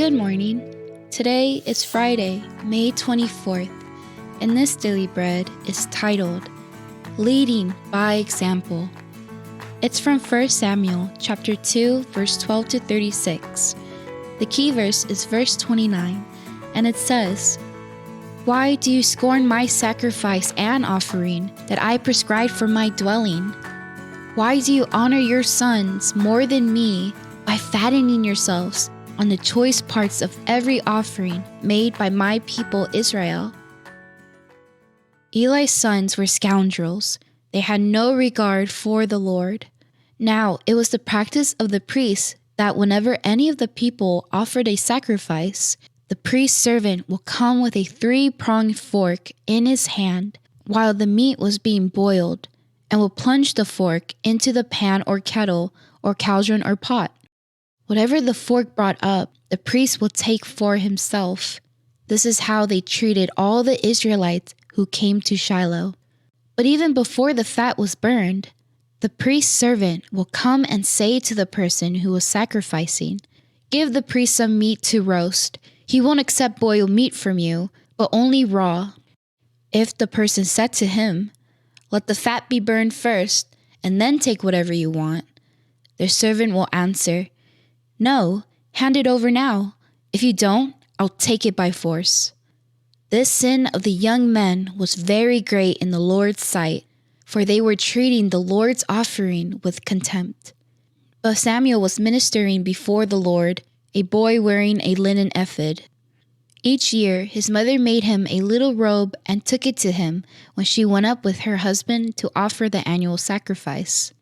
Good morning. Today is Friday, May 24th, and this daily bread is titled, Leading by Example. It's from 1 Samuel chapter 2, verse 12 to 36. The key verse is verse 29, and it says, Why do you scorn my sacrifice and offering that I prescribed for my dwelling? Why do you honor your sons more than me by fattening yourselves on the choice parts of every offering made by my people Israel? Eli's sons were scoundrels. They had no regard for the Lord. Now it was the practice of the priests that whenever any of the people offered a sacrifice, the priest's servant will come with a 3-pronged fork in his hand while the meat was being boiled, and will plunge the fork into the pan or kettle or cauldron or pot. Whatever the fork brought up, the priest will take for himself. This is how they treated all the Israelites who came to Shiloh. But even before the fat was burned, the priest's servant will come and say to the person who was sacrificing, Give the priest some meat to roast. He won't accept boiled meat from you, but only raw. If the person said to him, Let the fat be burned first, and then take whatever you want, the servant will answer, No, hand it over now. If you don't, I'll take it by force. This sin of the young men was very great in the Lord's sight, for they were treating the Lord's offering with contempt. But Samuel was ministering before the Lord, a boy wearing a linen ephod. Each year, his mother made him a little robe and took it to him when she went up with her husband to offer the annual sacrifice.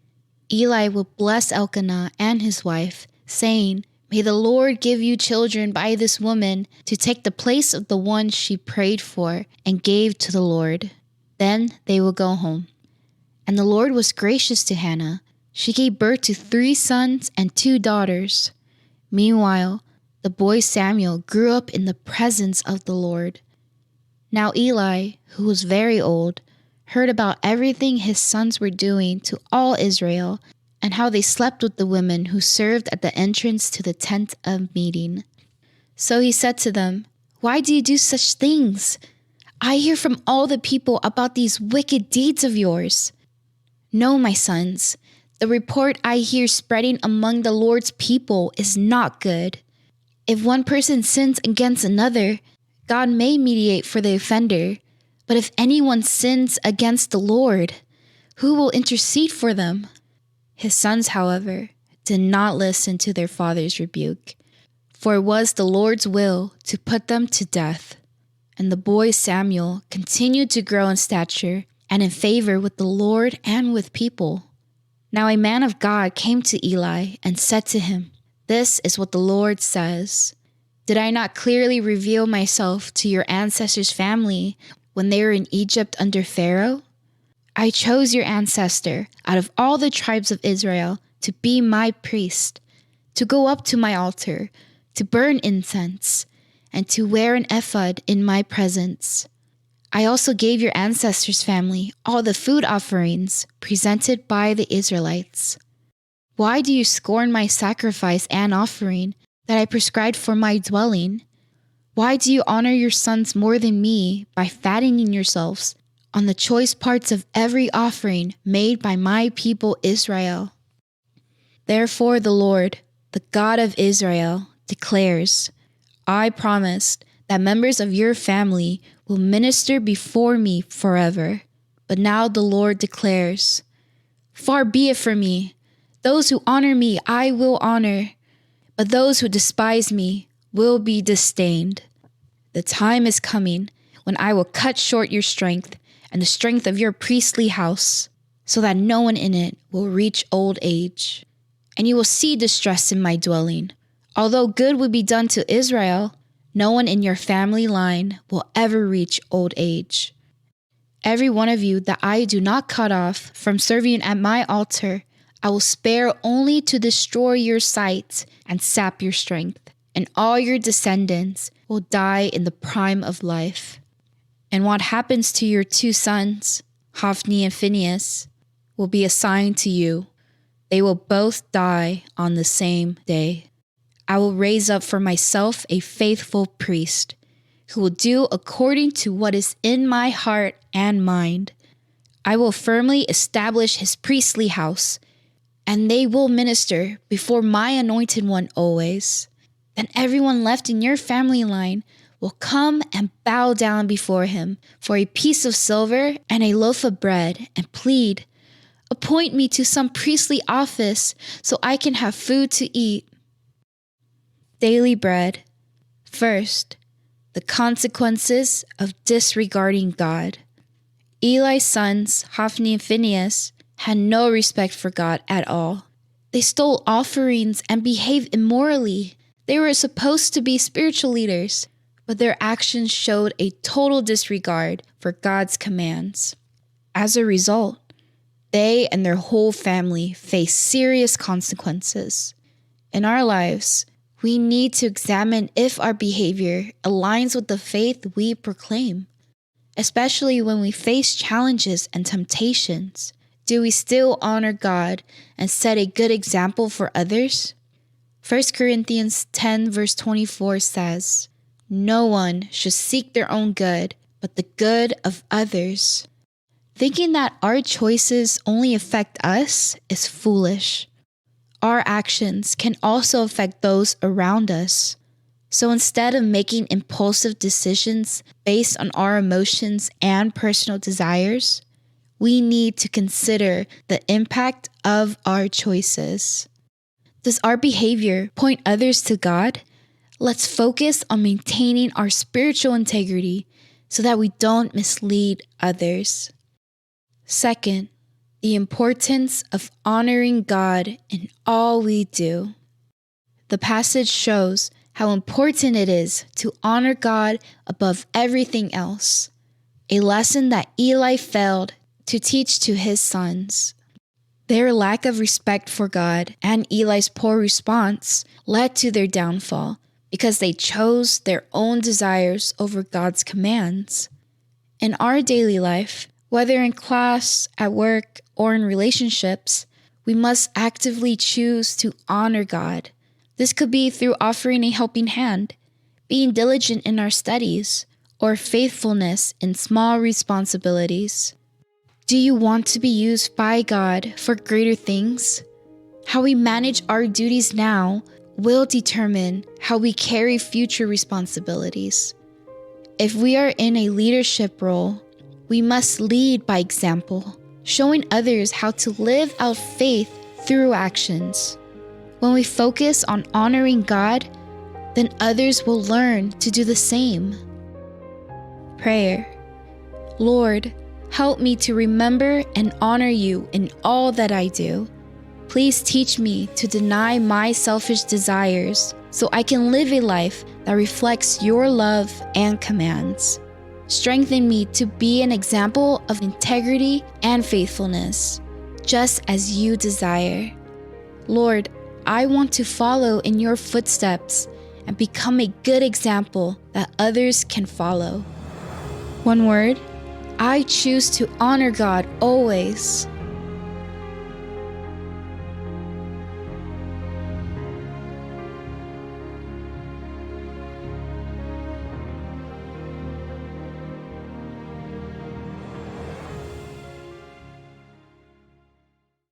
Eli would bless Elkanah and his wife, saying, May the Lord give you children by this woman to take the place of the one she prayed for and gave to the Lord. Then they will go home. And the Lord was gracious to Hannah. She gave birth to 3 sons and 2 daughters. Meanwhile, the boy Samuel grew up in the presence of the Lord. Now Eli, who was very old, heard about everything his sons were doing to all Israel, and how they slept with the women who served at the entrance to the tent of meeting. So he said to them, Why do you do such things? I hear from all the people about these wicked deeds of yours. No, my sons, the report I hear spreading among the Lord's people is not good. If one person sins against another, God may mediate for the offender. But if anyone sins against the Lord, who will intercede for them? His sons, however, did not listen to their father's rebuke, for it was the Lord's will to put them to death. And the boy Samuel continued to grow in stature and in favor with the Lord and with people. Now a man of God came to Eli and said to him, This is what the Lord says. Did I not clearly reveal myself to your ancestors' family when they were in Egypt under Pharaoh? I chose your ancestor out of all the tribes of Israel to be my priest, to go up to my altar, to burn incense, and to wear an ephod in my presence. I also gave your ancestors' family all the food offerings presented by the Israelites. Why do you scorn my sacrifice and offering that I prescribed for my dwelling? Why do you honor your sons more than me by fattening yourselves on the choice parts of every offering made by my people Israel? Therefore the Lord, the God of Israel, declares, I promised that members of your family will minister before me forever. But now the Lord declares, Far be it from me. Those who honor me I will honor, but those who despise me will be disdained. The time is coming when I will cut short your strength and the strength of your priestly house, so that no one in it will reach old age. And you will see distress in my dwelling. Although good would be done to Israel, no one in your family line will ever reach old age. Every one of you that I do not cut off from serving at my altar, I will spare only to destroy your sight and sap your strength, and all your descendants will die in the prime of life. And what happens to your 2 sons, Hophni and Phinehas, will be assigned to you. They will both die on the same day. I will raise up for myself a faithful priest, who will do according to what is in my heart and mind. I will firmly establish his priestly house, and they will minister before my anointed one always. Then everyone left in your family line will come and bow down before him for a piece of silver and a loaf of bread and plead, "Appoint me to some priestly office so I can have food to eat." Daily bread. First, the consequences of disregarding God. Eli's sons, Hophni and Phinehas, had no respect for God at all. They stole offerings and behaved immorally. They were supposed to be spiritual leaders, but their actions showed a total disregard for God's commands. As a result, they and their whole family face serious consequences. In our lives, we need to examine if our behavior aligns with the faith we proclaim. Especially when we face challenges and temptations, do we still honor God and set a good example for others? 1 Corinthians 10 verse 24 says, "No one should seek their own good, but the good of others." Thinking that our choices only affect us is foolish. Our actions can also affect those around us. So instead of making impulsive decisions based on our emotions and personal desires, we need to consider the impact of our choices. Does our behavior point others to God? Let's focus on maintaining our spiritual integrity so that we don't mislead others. Second, the importance of honoring God in all we do. The passage shows how important it is to honor God above everything else, a lesson that Eli failed to teach to his sons. Their lack of respect for God and Eli's poor response led to their downfall because they chose their own desires over God's commands. In our daily life, whether in class, at work, or in relationships, we must actively choose to honor God. This could be through offering a helping hand, being diligent in our studies, or faithfulness in small responsibilities. Do you want to be used by God for greater things? How we manage our duties now will determine how we carry future responsibilities. If we are in a leadership role, we must lead by example, showing others how to live out faith through actions. When we focus on honoring God, then others will learn to do the same. Prayer. Lord, help me to remember and honor you in all that I do. Please teach me to deny my selfish desires so I can live a life that reflects your love and commands. Strengthen me to be an example of integrity and faithfulness, just as you desire. Lord, I want to follow in your footsteps and become a good example that others can follow. One word, I choose to honor God always.